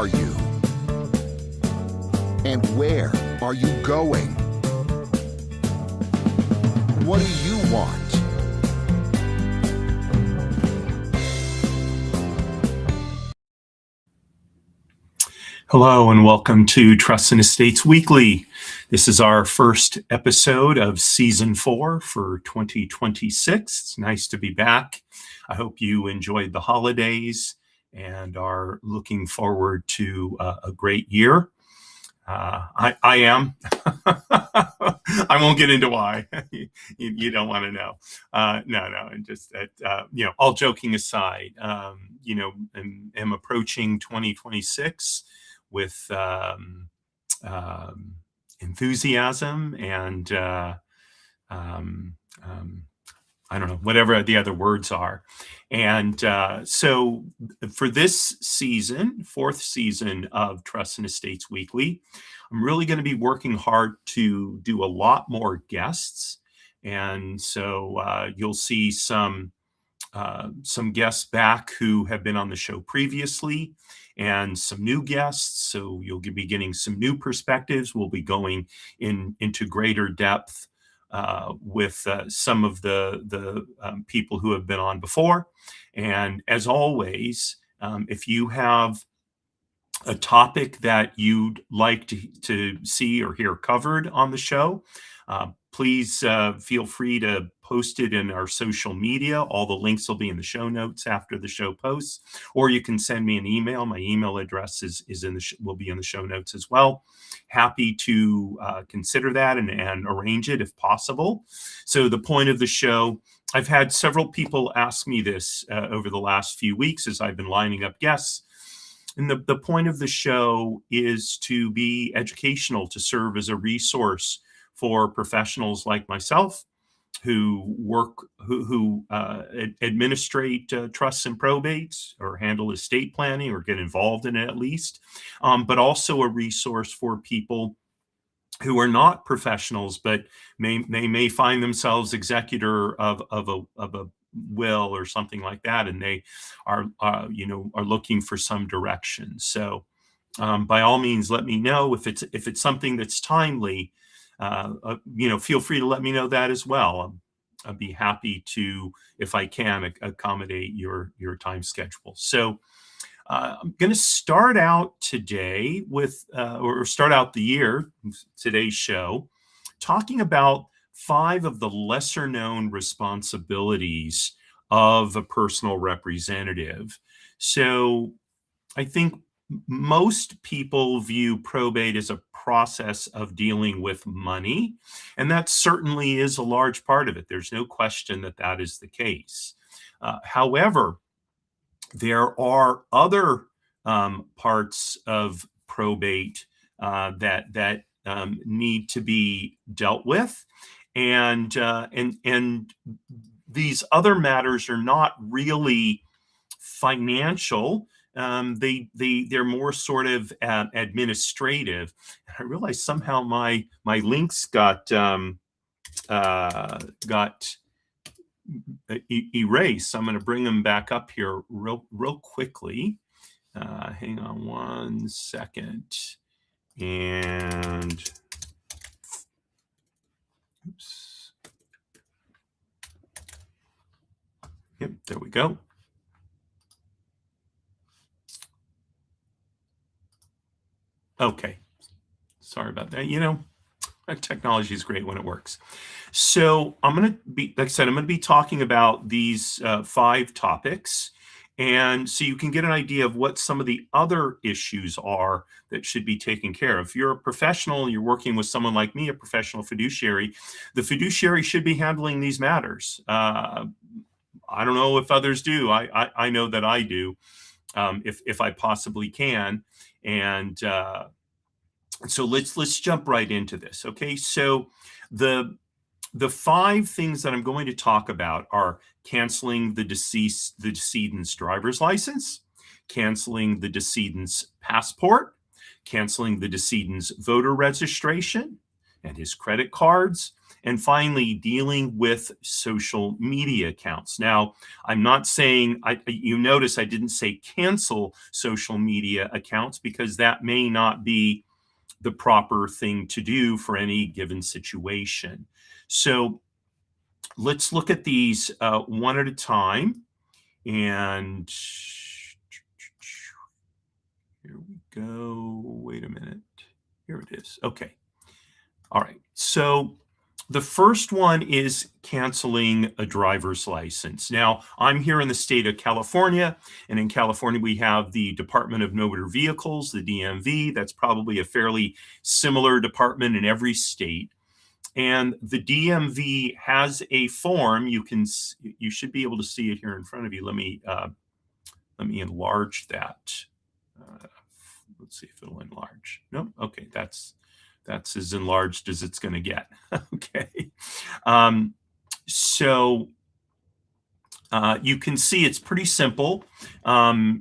are you? And where are you going? What do you want? Hello and welcome to Trusts and Estates Weekly. This is our first episode of Season 4 for 2026. It's nice to be back. I hope you enjoyed the holidays and are looking forward to a great year. I am. I won't get into why. You don't want to know. No. And just that, all joking aside, am approaching 2026 with enthusiasm and I don't know, whatever the other words are. And so for this season, fourth season of Trusts and Estates Weekly, I'm really going to be working hard to do a lot more guests. And so you'll see some guests back who have been on the show previously and some new guests. So you'll be getting some new perspectives. We'll be going into greater depth with some of the people who have been on before. And as always, if you have a topic that you'd like to see or hear covered on the show, please feel free to post it in our social media. All the links will be in the show notes after the show posts, or you can send me an email. My email address will be in the show notes as well. Happy to consider that and arrange it if possible. So the point of the show, I've had several people ask me this over the last few weeks as I've been lining up guests. And the point of the show is to be educational, to serve as a resource for professionals like myself who administrate trusts and probates or handle estate planning or get involved in it at least, but also a resource for people who are not professionals but may find themselves executor of a will or something like that, and they are looking for some direction. So by all means, let me know if it's something that's timely. Feel free to let me know that as well. I'd be happy to, if I can, accommodate your time schedule. So I'm going to start out today with, or start out the year, today's show, talking about 5 of the lesser known responsibilities of a personal representative. So I think most people view probate as a process of dealing with money, and that certainly is a large part of it. There's no question that is the case. However, there are other parts of probate that need to be dealt with, and these other matters are not really financial. They're more sort of administrative. I realized somehow my links got erased. I'm going to bring them back up here real quickly. Hang on one second. And oops. Yep, there we go. Okay, sorry about that. Technology is great when it works. So I'm going to be, like I said, I'm going to be talking about these 5 topics. And so you can get an idea of what some of the other issues are that should be taken care of. If you're a professional, you're working with someone like me, a professional fiduciary, the fiduciary should be handling these matters. I don't know if others do. I know that I do, if I possibly can. And so let's jump right into this. Okay, so the 5 things that I'm going to talk about are canceling the decedent's driver's license, canceling the decedent's passport, canceling the decedent's voter registration, and his credit cards. And finally, dealing with social media accounts. Now, I'm not saying, you notice I didn't say cancel social media accounts, because that may not be the proper thing to do for any given situation. So let's look at these one at a time. And here we go. Wait a minute. Here it is. Okay. All right. So the first one is canceling a driver's license. Now, I'm here in the state of California, and in California, we have the Department of Motor Vehicles, the DMV. That's probably a fairly similar department in every state. And the DMV has a form. You should be able to see it here in front of you. Let me enlarge that. Let's see if it'll enlarge. Nope. Okay, that's as enlarged as it's going to get. Okay. So you can see it's pretty simple.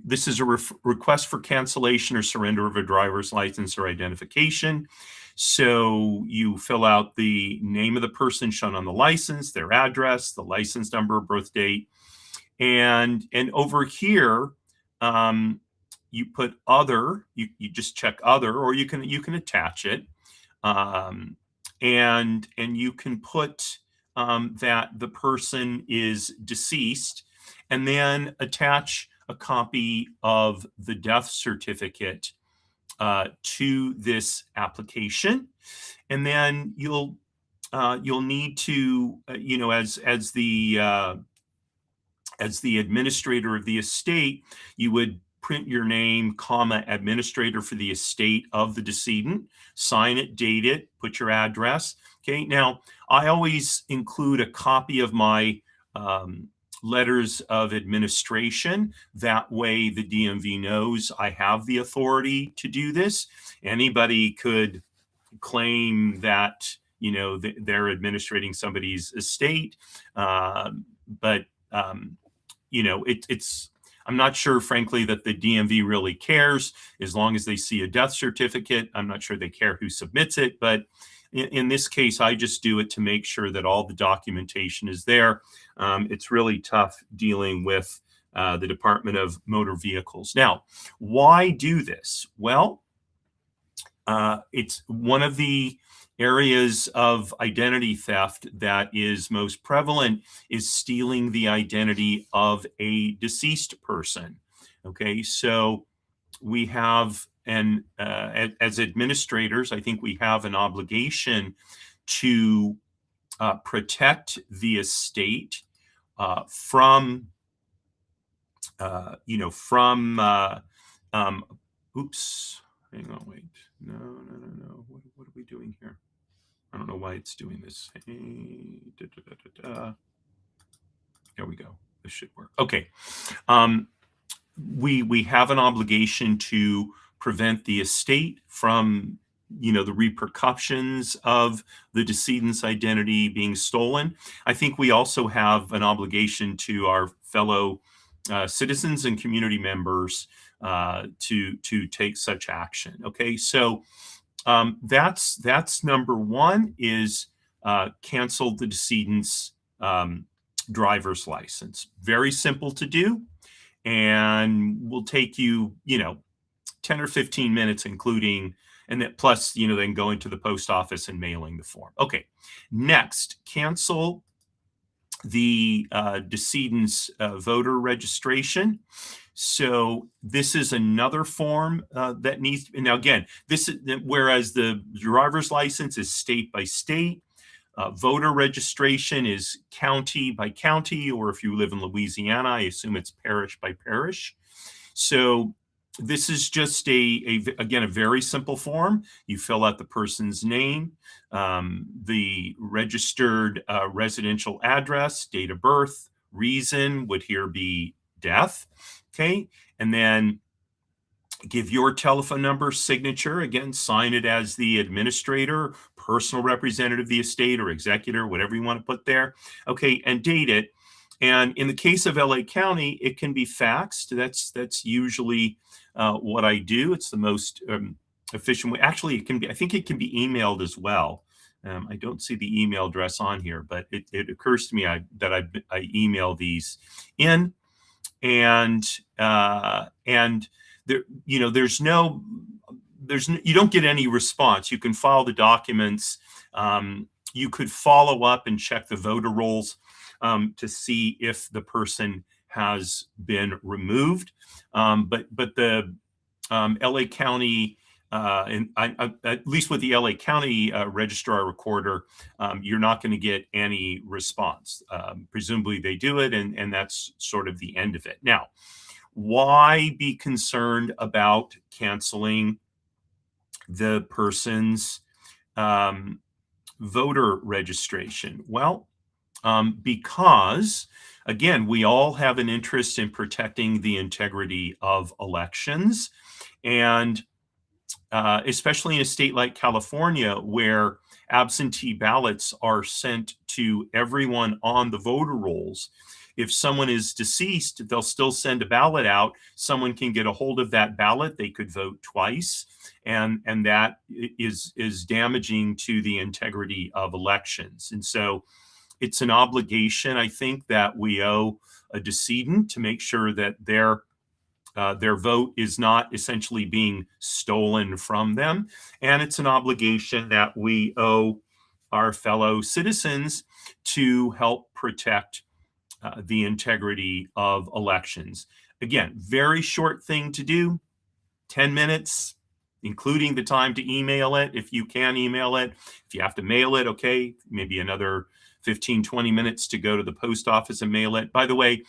This is a request for cancellation or surrender of a driver's license or identification. So you fill out the name of the person shown on the license, their address, the license number, birth date, and over here, you put other. You just check other, or you can attach it. And you can put that the person is deceased, and then attach a copy of the death certificate to this application. And then you'll need to, as the administrator of the estate, you would print your name, administrator for the estate of the decedent, sign it, date it, put your address. Okay. Now, I always include a copy of my letters of administration. That way the DMV knows I have the authority to do this. Anybody could claim that, they're administrating somebody's estate. But it's, I'm not sure, frankly, that the DMV really cares. As long as they see a death certificate, I'm not sure they care who submits it. But in this case, I just do it to make sure that all the documentation is there. It's really tough dealing with the Department of Motor Vehicles. Now, why do this? Well, it's one of the areas of identity theft that is most prevalent is stealing the identity of a deceased person. Okay, so we have as administrators, I think we have an obligation to protect the estate from oops, hang on, wait, no. What are we doing here? I don't know why it's doing this. Hey, There we go. This should work. Okay. We have an obligation to prevent the estate from, the repercussions of the decedent's identity being stolen. I think we also have an obligation to our fellow citizens and community members to take such action. Okay, so that's number one, is cancel the decedent's driver's license. Very simple to do, and will take you 10 or 15 minutes, including, and that plus then going to the post office and mailing the form. Okay, next, cancel the decedent's voter registration. So this is another form that needs. Now again, this is, whereas the driver's license is state by state, voter registration is county by county, or if you live in Louisiana, I assume it's parish by parish. So this is just again a very simple form. You fill out the person's name, the registered residential address, date of birth, reason would here be death. Okay, and then give your telephone number, signature, again, sign it as the administrator, personal representative of the estate, or executor, whatever you want to put there. Okay, and date it. And in the case of LA County, it can be faxed. That's usually what I do. It's the most efficient way. Actually, it can be. I think it can be emailed as well. I don't see the email address on here, but it occurs to me that I email these in, and there, you don't get any response. You can file the documents. You could follow up and check the voter rolls to see if the person has been removed. But the LA County, at least with the LA County registrar recorder, you're not going to get any response. Presumably they do it, and that's sort of the end of it. Now, why be concerned about canceling the person's voter registration? Well, because, again, we all have an interest in protecting the integrity of elections. And especially in a state like California, where absentee ballots are sent to everyone on the voter rolls. If someone is deceased, they'll still send a ballot out. Someone can get a hold of that ballot. They could vote twice. And that is damaging to the integrity of elections. And so it's an obligation, I think, that we owe a decedent to make sure that their vote is not essentially being stolen from them. And it's an obligation that we owe our fellow citizens to help protect the integrity of elections. Again, very short thing to do, 10 minutes, including the time to email it, if you can email it. If you have to mail it, okay, maybe another 15, 20 minutes to go to the post office and mail it. By the way,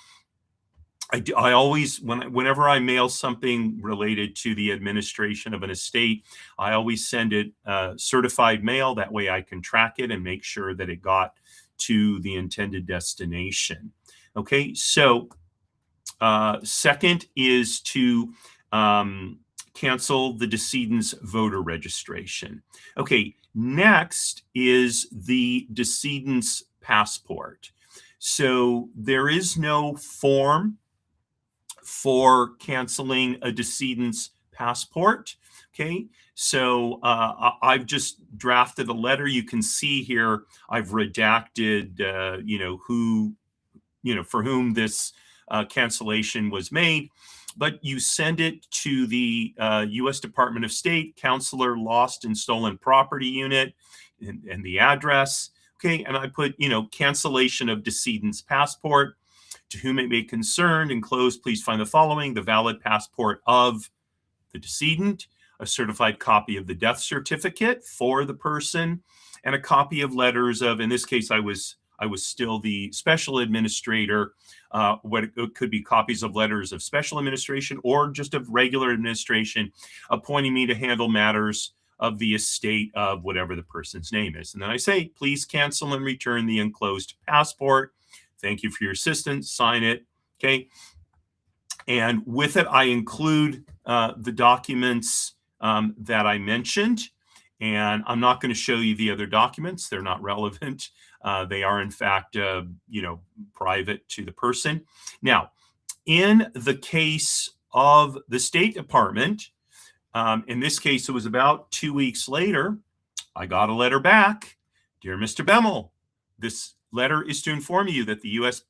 I always, whenever I mail something related to the administration of an estate, I always send it certified mail. That way I can track it and make sure that it got to the intended destination. Okay, so second is to cancel the decedent's voter registration. Okay, next is the decedent's passport. So there is no form for canceling a decedent's passport. Okay, so I've just drafted a letter. You can see here I've redacted, for whom this cancellation was made. But you send it to the U.S. Department of State, Counselor Lost and Stolen Property Unit, and the address. Okay, and I put, cancellation of decedent's passport. To whom it may concern, enclosed, please find the following: the valid passport of the decedent, a certified copy of the death certificate for the person, and a copy of letters of, in this case, I was still the special administrator. What it could be copies of letters of special administration or just of regular administration appointing me to handle matters of the estate of whatever the person's name is. And then I say, please cancel and return the enclosed passport. Thank you for your assistance. Sign it. Okay. And with it, I include the documents that I mentioned. And I'm not going to show you the other documents. They're not relevant. They are, in fact, private to the person. Now, in the case of the State Department, in this case, it was about 2 weeks later, I got a letter back. Dear Mr. Bemmel, this letter is to inform you that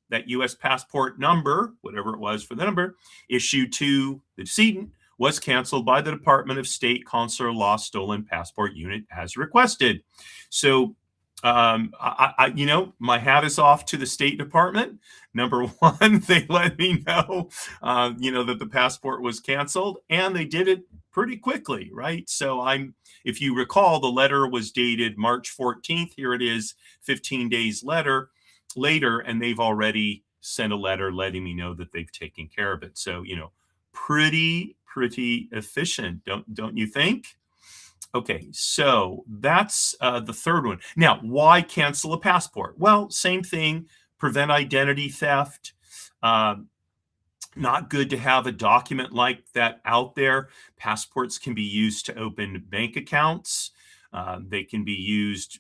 that U.S. passport number, whatever it was for the number, issued to the decedent was canceled by the Department of State Consular Lost Stolen Passport Unit as requested. So, my hat is off to the State Department. Number one, they let me know, that the passport was canceled, and they did it pretty quickly, right? So if you recall, the letter was dated March 14th. Here it is, 15 days later, and they've already sent a letter letting me know that they've taken care of it. So, pretty efficient, don't you think? Okay, so that's the third one. Now, why cancel a passport? Well, same thing, prevent identity theft. Not good to have a document like that out there. Passports can be used to open bank accounts. They can be used,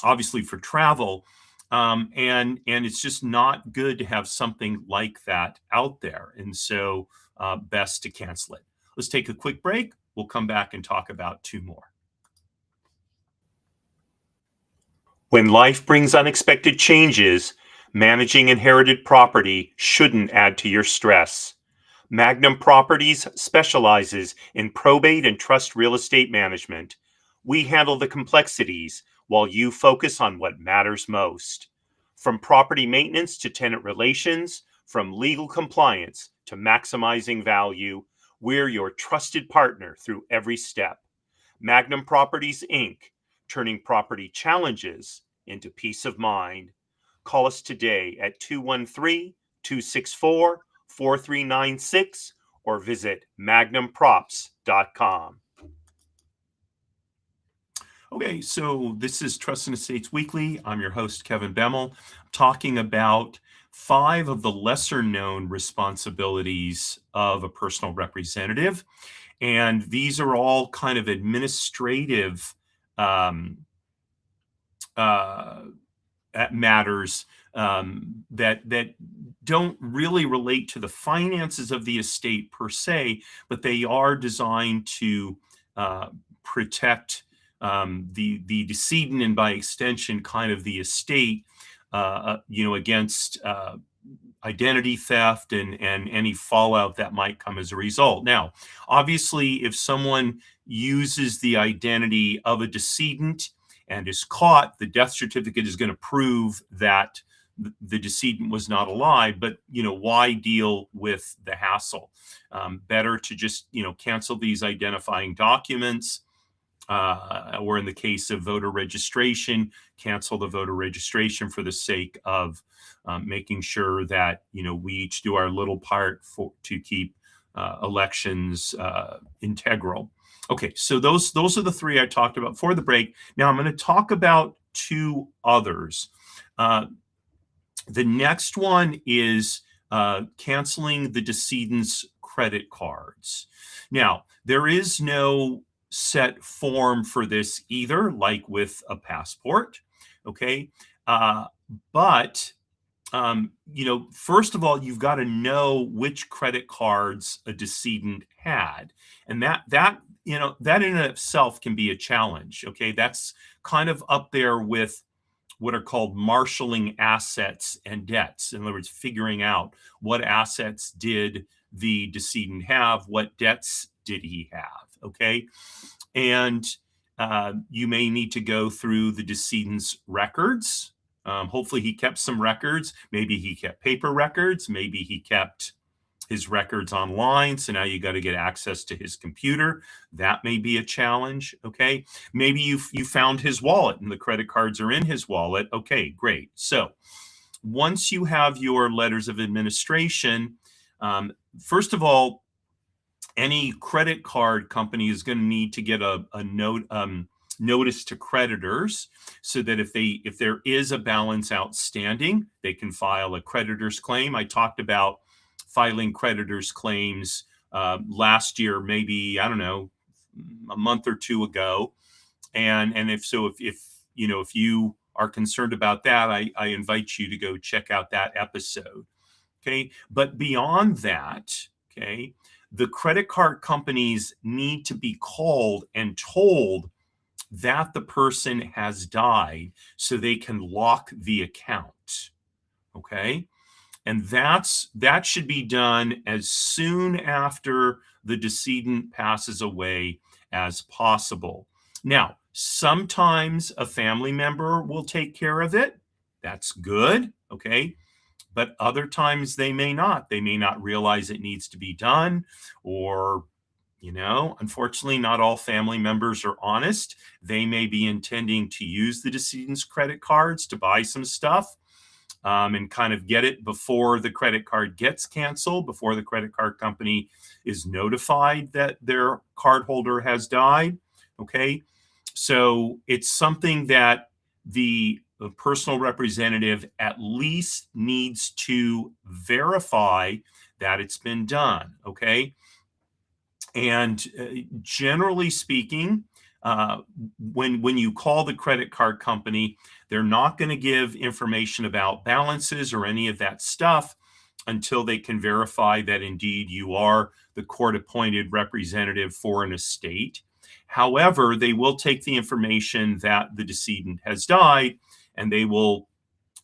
obviously for travel. And it's just not good to have something like that out there. And so best to cancel it. Let's take a quick break. We'll come back and talk about two more. When life brings unexpected changes, managing inherited property shouldn't add to your stress. Magnum Properties specializes in probate and trust real estate management. We handle the complexities while you focus on what matters most. From property maintenance to tenant relations, from legal compliance to maximizing value, we're your trusted partner through every step. Magnum Properties, Inc., turning property challenges into peace of mind. Call us today at 213 264 4396 or visit magnumprops.com. Okay, so this is Trust and Estates Weekly. I'm your host, Kevin Bemmel, talking about 5 of the lesser known responsibilities of a personal representative. And these are all kind of administrative matters that don't really relate to the finances of the estate per se, but they are designed to protect the decedent and by extension kind of the estate, against identity theft and any fallout that might come as a result. Now, obviously, if someone uses the identity of a decedent and is caught, the death certificate is going to prove that the decedent was not alive. But why deal with the hassle? Better to just cancel these identifying documents, or in the case of voter registration, cancel the voter registration for the sake of making sure that we each do our little part to keep elections integral. Okay, so those are the 3 I talked about for the break. Now I'm going to talk about 2 others. The next one is canceling the decedent's credit cards. Now, there is no set form for this either, like with a passport. Okay. But first of all, you've got to know which credit cards a decedent had. And that in and of itself can be a challenge. Okay. That's kind of up there with what are called marshaling assets and debts. In other words, figuring out what assets did the decedent have, what debts did he have. Okay. And you may need to go through the decedent's records. Hopefully he kept some records. Maybe he kept paper records. Maybe he kept his records online. So now you got to get access to his computer. That may be a challenge. Okay. Maybe you found his wallet and the credit cards are in his wallet. Okay, great. So once you have your letters of administration, first of all, any credit card company is going to need to get a notice to creditors, so that if there is a balance outstanding, they can file a creditor's claim. I talked about filing creditors' claims last year, maybe, I don't know, a month or 2 ago. And if you are concerned about that, I invite you to go check out that episode. Okay. But beyond that, okay, the credit card companies need to be called and told that the person has died so they can lock the account. Okay. And that should be done as soon after the decedent passes away as possible. Now, sometimes a family member will take care of it. That's good. Okay. But other times they may not. They may not realize it needs to be done, or unfortunately, not all family members are honest. They may be intending to use the decedent's credit cards to buy some stuff, and kind of get it before the credit card gets canceled, before the credit card company is notified that their cardholder has died. Okay. So it's something that the personal representative at least needs to verify that it's been done. Okay. And generally speaking, when you call the credit card company, they're not going to give information about balances or any of that stuff until they can verify that indeed you are the court-appointed representative for an estate. However, they will take the information that the decedent has died and they will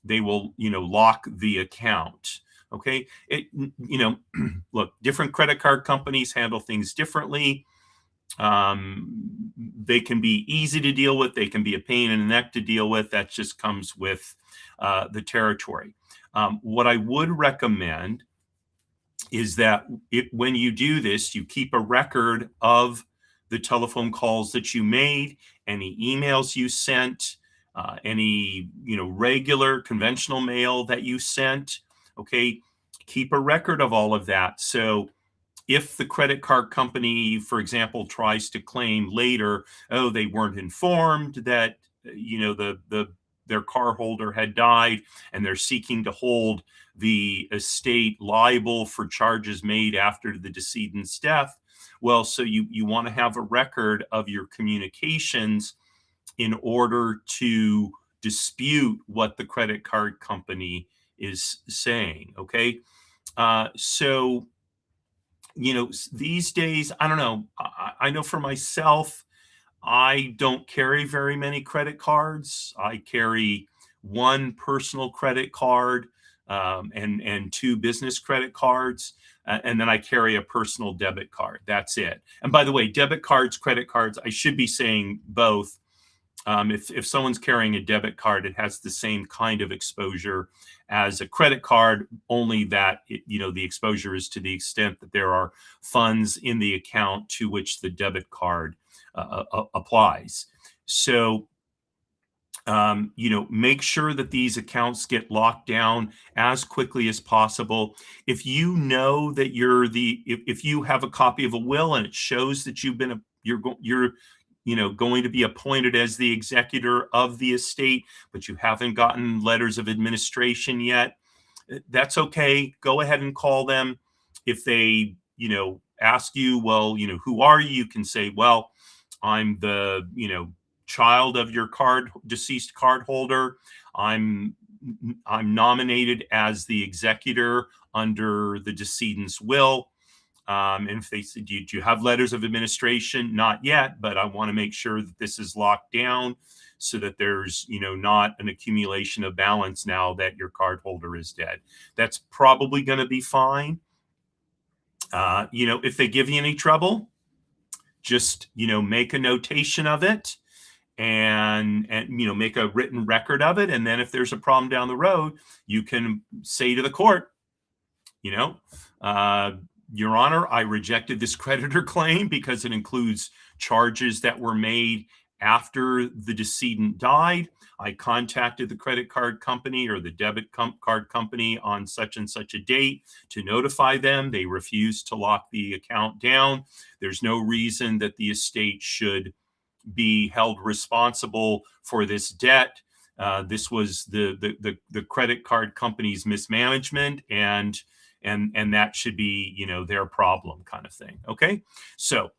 lock the account. Okay. Look, different credit card companies handle things differently. They can be easy to deal with. They can be a pain in the neck to deal with. That just comes with the territory. What I would recommend is that when you do this, you keep a record of the telephone calls that you made, any emails you sent, any regular conventional mail that you sent. Okay, keep a record of all of that. So if the credit card company, for example, tries to claim later, oh, they weren't informed that their car holder had died, and they're seeking to hold the estate liable for charges made after the decedent's death. Well, so you want to have a record of your communications in order to dispute what the credit card company is saying. Okay. So, these days, I don't know. I know for myself, I don't carry very many credit cards. I carry one personal credit card, and two business credit cards. And then I carry a personal debit card. That's it. And by the way, debit cards, credit cards, I should be saying both. If someone's carrying a debit card, it has the same kind of exposure as a credit card, only that the exposure is to the extent that there are funds in the account to which the debit card applies. So, make sure that these accounts get locked down as quickly as possible. If you know that if you have a copy of a will and it shows that you're going to be appointed as the executor of the estate, but you haven't gotten letters of administration yet, that's okay. Go ahead and call them. If they, ask you, well, who are you? You can say, well, I'm the, child of your deceased card holder. I'm nominated as the executor under the decedent's will. And if they said, do you have letters of administration? Not yet, but I want to make sure that this is locked down so that there's, not an accumulation of balance now that your card holder is dead. That's probably going to be fine. If they give you any trouble, just, make a notation of it and make a written record of it. And then if there's a problem down the road, you can say to the court, Your Honor, I rejected this creditor claim because it includes charges that were made after the decedent died. I contacted the credit card company or the debit card company on such and such a date to notify them. They refused to lock the account down. There's no reason that the estate should be held responsible for this debt. This was the credit card company's mismanagement, and that should be, their problem, kind of thing. Okay. So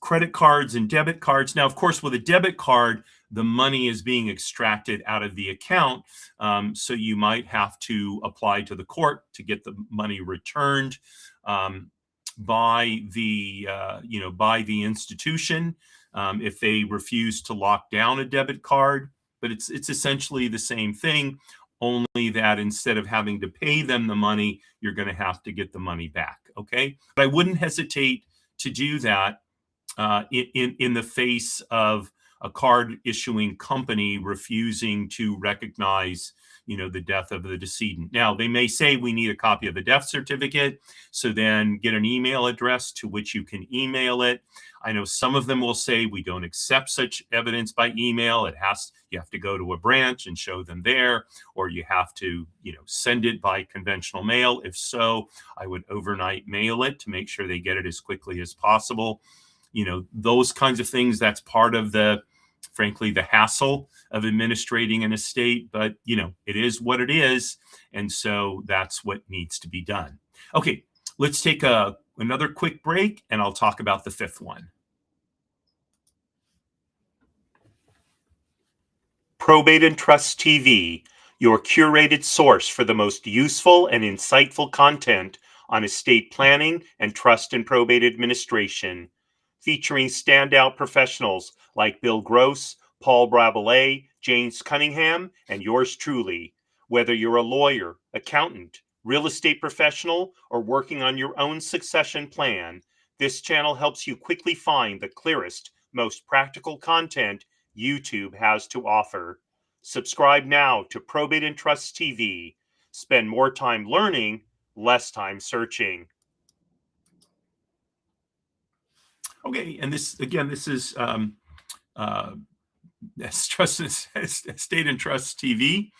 credit cards and debit cards. Now, of course, with a debit card, the money is being extracted out of the account. So you might have to apply to the court to get the money returned by the institution if they refuse to lock down a debit card. But it's essentially the same thing, only that instead of having to pay them the money, you're going to have to get the money back. Okay. But I wouldn't hesitate to do that in the face of a card issuing company refusing to recognize, the death of the decedent. Now, they may say we need a copy of the death certificate. So then get an email address to which you can email it. I know some of them will say we don't accept such evidence by email. You have to go to a branch and show them there, or you have to, send it by conventional mail. If so, I would overnight mail it to make sure they get it as quickly as possible. Those kinds of things, that's part of frankly, the hassle of administrating an estate, but it is what it is. And so that's what needs to be done. Okay, let's take another quick break and I'll talk about the fifth one. Probate and Trust TV, your curated source for the most useful and insightful content on estate planning and trust and probate administration, featuring standout professionals like Bill Gross, Paul Brabelet, James Cunningham, and yours truly. Whether you're a lawyer, accountant, real estate professional, or working on your own succession plan, this channel helps you quickly find the clearest, most practical content YouTube has to offer. Subscribe now to Probate and Trust TV. Spend more time learning, less time searching. Okay, and this is Estate and Trust TV,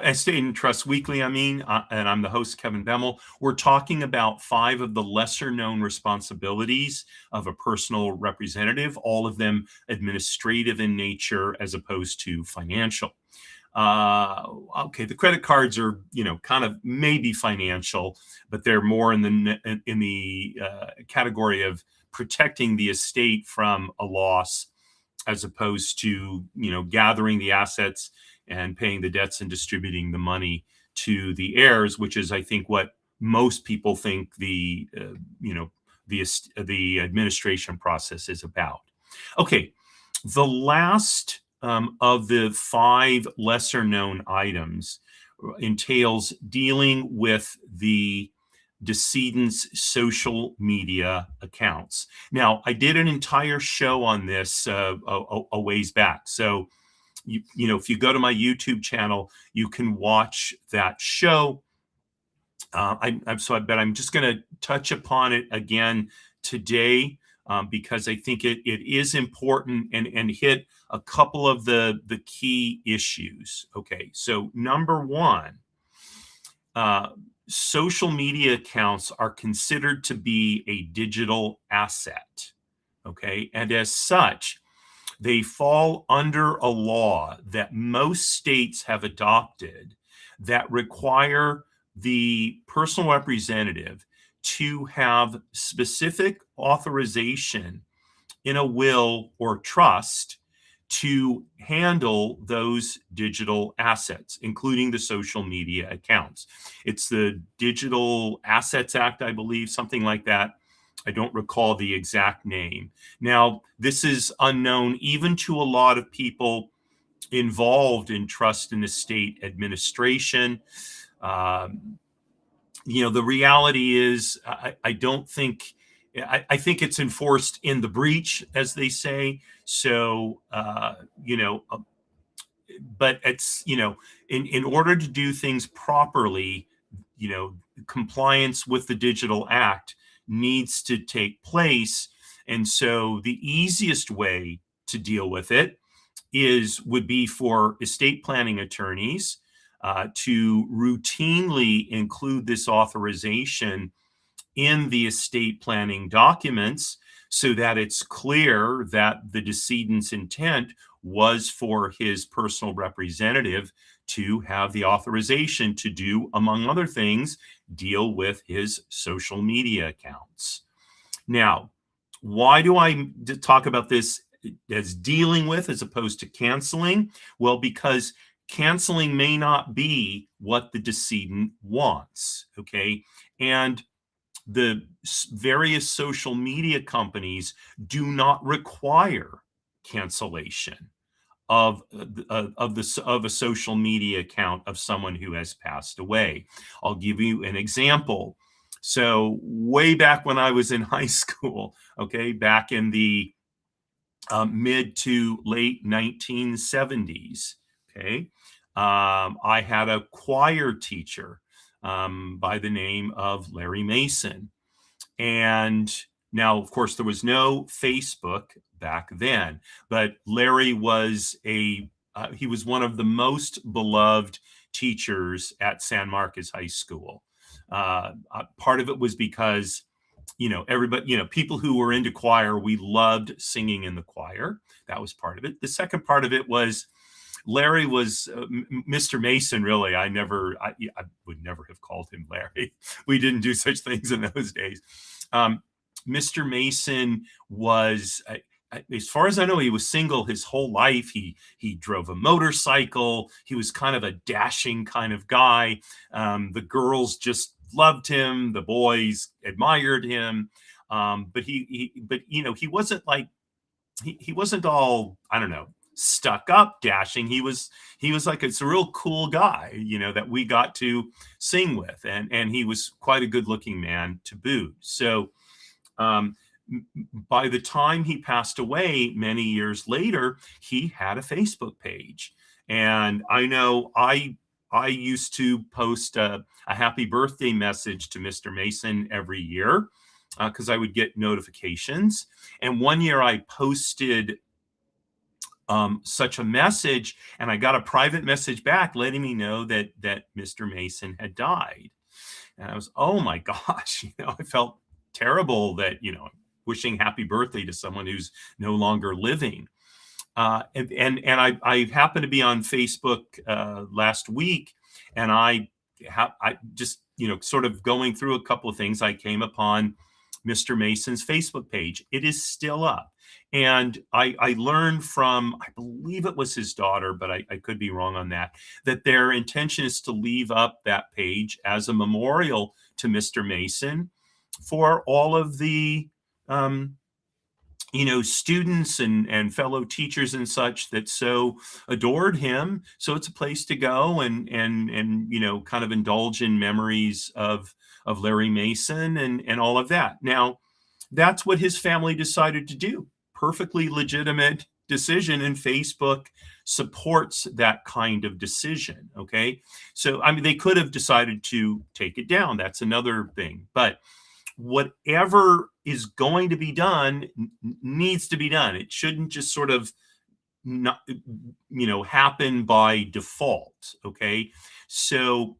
Estate and Trust Weekly, and I'm the host, Kevin Bemmel. We're talking about 5 of the lesser known responsibilities of a personal representative, all of them administrative in nature as opposed to financial. Okay, the credit cards are, kind of maybe financial, but they're more in the category of protecting the estate from a loss, as opposed to, gathering the assets and paying the debts and distributing the money to the heirs, which is, I think, what most people think the administration process is about. Okay, the last of the 5 lesser known items entails dealing with the decedent's social media accounts. Now, I did an entire show on this a ways back. So, if you go to my YouTube channel, you can watch that show. I'm just going to touch upon it again today because I think it is important and hit a couple of the key issues. Okay, so number 1. Social media accounts are considered to be a digital asset, okay? And as such, they fall under a law that most states have adopted that require the personal representative to have specific authorization in a will or trust to handle those digital assets, including the social media accounts. It's the Digital Assets Act, I believe, something like that. I don't recall the exact name. Now, this is unknown even to a lot of people involved in trust and estate administration. The reality is, I don't think, I think it's enforced in the breach, as they say. So, but it's, in order to do things properly, compliance with the Digital Act needs to take place. And so the easiest way to deal with it would be for estate planning attorneys to routinely include this authorization in the estate planning documents so that it's clear that the decedent's intent was for his personal representative to have the authorization to do, among other things, deal with his social media accounts. Now, why do I talk about this as dealing with as opposed to canceling? Well, because canceling may not be what the decedent wants, okay? And the various social media companies do not require cancellation of a social media account of someone who has passed away. I'll give you an example. So way back when I was in high school, okay, back in the mid to late 1970s, okay, I had a choir teacher by the name of Larry Mason. And now, of course, there was no Facebook back then, but Larry was he was one of the most beloved teachers at San Marcos High School. Part of it was because, everybody, people who were into choir, we loved singing in the choir. That was part of it. The second part of it was Larry was Mr. Mason. Really, I would never have called him Larry. We didn't do such things in those days. Mr. Mason was, as far as I know, he was single his whole life. He drove a motorcycle. He was kind of a dashing kind of guy. The girls just loved him. The boys admired him. But he wasn't like, he wasn't all, I don't know, stuck up, dashing. He was like, it's a real cool guy, that we got to sing with, and he was quite a good looking man to boot. So um, by the time he passed away many years later, he had a Facebook page. And I know I used to post a happy birthday message to Mr. Mason every year because I would get notifications. And one year I posted such a message, and I got a private message back letting me know that Mr. Mason had died. And I was, oh my gosh, I felt terrible that, wishing happy birthday to someone who's no longer living. And I happened to be on Facebook last week, and I just, sort of going through a couple of things, I came upon Mr. Mason's Facebook page. It is still up. And I learned from, I believe it was his daughter, but I could be wrong on that their intention is to leave up that page as a memorial to Mr. Mason for all of the, students and fellow teachers and such that so adored him. So it's a place to go and kind of indulge in memories of Larry Mason and all of that. Now, that's what his family decided to do. Perfectly legitimate decision, and Facebook supports that kind of decision. Okay. So, I mean, they could have decided to take it down. That's another thing. But whatever is going to be done needs to be done. It shouldn't just sort of not, happen by default. Okay. So,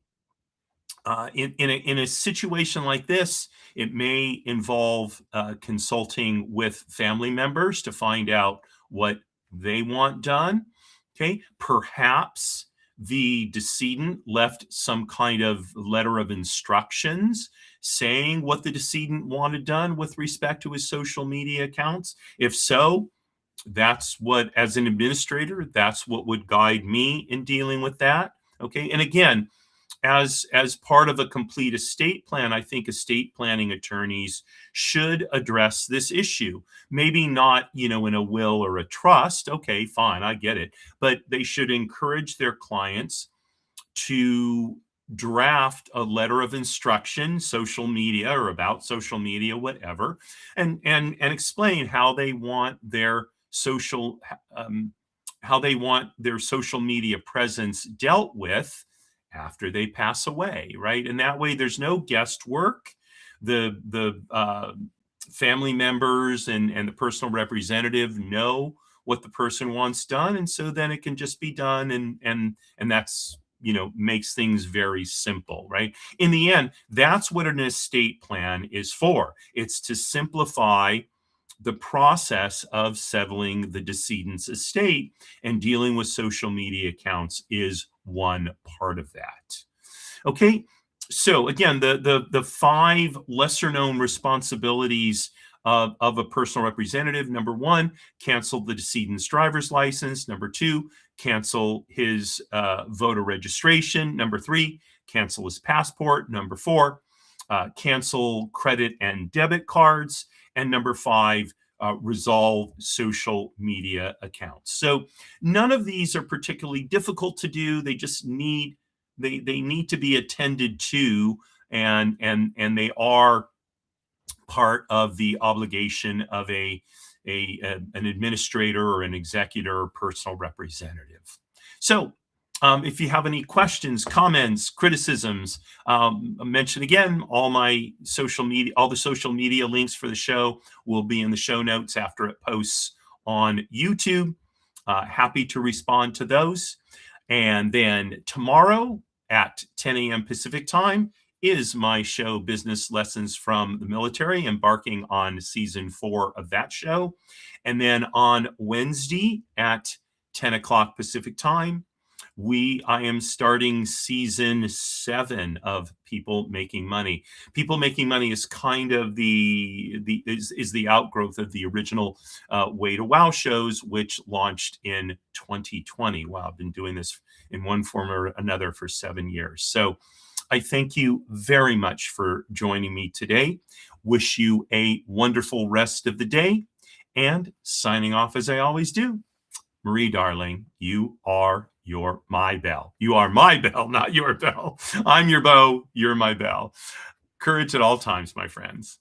in a situation like this, it may involve consulting with family members to find out what they want done. Okay, perhaps the decedent left some kind of letter of instructions saying what the decedent wanted done with respect to his social media accounts. If so, that's what, as an administrator, that's what would guide me in dealing with that. Okay, and again, as part of a complete estate plan, I think estate planning attorneys should address this issue. Maybe not, in a will or a trust. Okay, fine, I get it. But they should encourage their clients to draft a letter of instruction, social media or about social media, whatever, and explain how they want their social media presence dealt with after they pass away, right? And that way there's no guesswork. The family members and the personal representative know what the person wants done, and so then it can just be done, and that's, makes things very simple, right? In the end, that's what an estate plan is for. It's to simplify the process of settling the decedent's estate, and dealing with social media accounts is one part of that. Okay, so again, the 5 lesser known responsibilities of a personal representative: number 1, cancel the decedent's driver's license; number 2, cancel his voter registration; number 3, cancel his passport; number 4, cancel credit and debit cards; and number 5, resolve social media accounts. So none of these are particularly difficult to do. They just need they need to be attended to, and they are part of the obligation of an administrator or an executor or personal representative. So if you have any questions, comments, criticisms, mention again, all the social media links for the show will be in the show notes after it posts on YouTube. Happy to respond to those. And then tomorrow at 10 a.m. Pacific time is my show, Business Lessons from the Military, embarking on season 4 of that show. And then on Wednesday at 10 o'clock Pacific time, I am starting season 7 of People Making Money. People Making Money is kind of the outgrowth of the original Way to Wow shows, which launched in 2020. Wow, I've been doing this in one form or another for 7 years. So I thank you very much for joining me today. Wish you a wonderful rest of the day, and signing off as I always do. Marie, darling, you are my bell. You are my bell, not your bell. I'm your bow. You're my bell. Courage at all times, my friends.